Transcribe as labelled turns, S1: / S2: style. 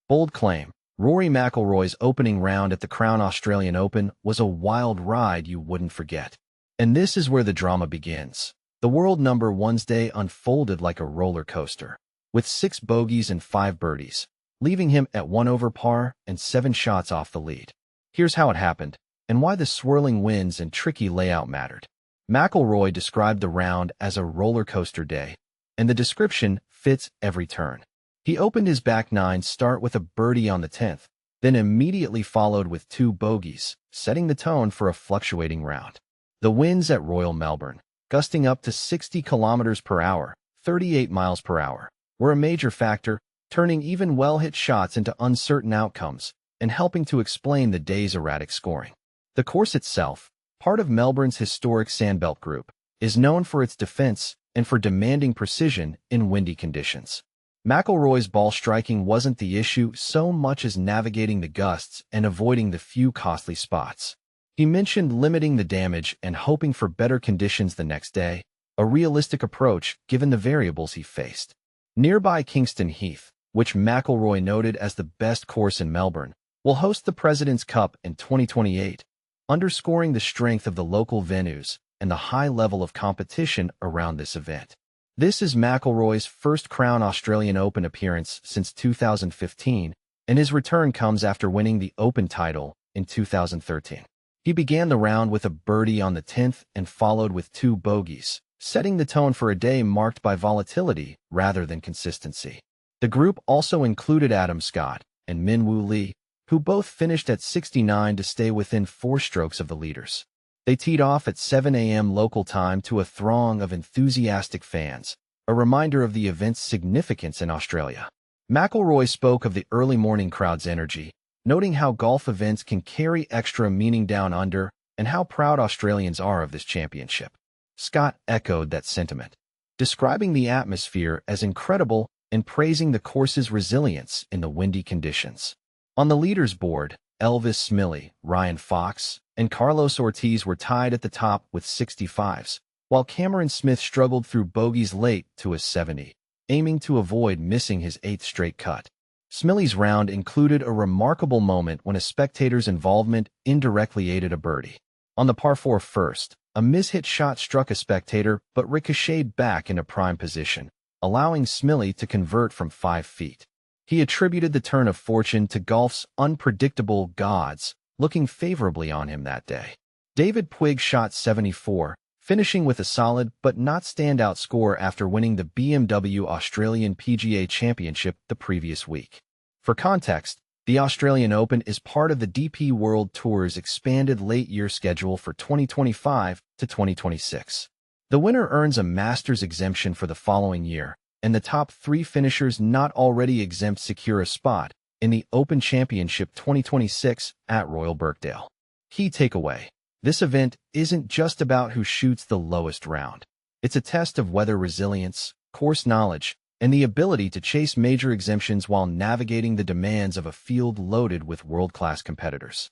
S1: Bold claim. Rory McIlroy's opening round at the Crown Australian Open was a wild ride you wouldn't forget. And this is where the drama begins. The world number one's day unfolded like a roller coaster, with 6 bogeys and 5 birdies, leaving him at 1 over par and 7 shots off the lead. Here's how it happened, and why the swirling winds and tricky layout mattered. McIlroy described the round as a roller coaster day, and the description fits every turn. He opened his back nine start with a birdie on the 10th, then immediately followed with 2 bogeys, setting the tone for a fluctuating round. The winds at Royal Melbourne, gusting up to 60 kilometers per hour, 38 miles per hour, were a major factor, turning even well-hit shots into uncertain outcomes and helping to explain the day's erratic scoring. The course itself, part of Melbourne's historic Sandbelt Group, is known for its defense and for demanding precision in windy conditions. McIlroy's ball striking wasn't the issue so much as navigating the gusts and avoiding the few costly spots. He mentioned limiting the damage and hoping for better conditions the next day, a realistic approach given the variables he faced. Nearby Kingston Heath, which McIlroy noted as the best course in Melbourne, will host the President's Cup in 2028, underscoring the strength of the local venues and the high level of competition around this event. This is McIlroy's first Crown Australian Open appearance since 2015, and his return comes after winning the Open title in 2013. He began the round with a birdie on the 10th and followed with 2 bogeys, setting the tone for a day marked by volatility rather than consistency. The group also included Adam Scott and Min Woo Lee, who both finished at 69 to stay within 4 strokes of the leaders. They teed off at 7 a.m. local time to a throng of enthusiastic fans, a reminder of the event's significance in Australia. McIlroy spoke of the early morning crowd's energy, noting how golf events can carry extra meaning down under and how proud Australians are of this championship. Scott echoed that sentiment, describing the atmosphere as incredible and praising the course's resilience in the windy conditions. On the leaders board, Elvis Smylie, Ryan Fox, and Carlos Ortiz were tied at the top with 65s, while Cameron Smith struggled through bogeys late to a 70, aiming to avoid missing his 8th straight cut. Smillie's round included a remarkable moment when a spectator's involvement indirectly aided a birdie. On the par 4 first, a mishit shot struck a spectator but ricocheted back into prime position, allowing Smylie to convert from 5 feet. He attributed the turn of fortune to golf's unpredictable gods looking favorably on him that day. David Puig shot 74, finishing with a solid but not standout score after winning the BMW Australian PGA Championship the previous week. For context, the Australian Open is part of the DP World Tour's expanded late-year schedule for 2025 to 2026. The winner earns a Masters exemption for the following year, and the top 3 finishers not already exempt secure a spot in the Open Championship 2026 at Royal Birkdale. Key takeaway: this event isn't just about who shoots the lowest round. It's a test of weather resilience, course knowledge, and the ability to chase major exemptions while navigating the demands of a field loaded with world-class competitors.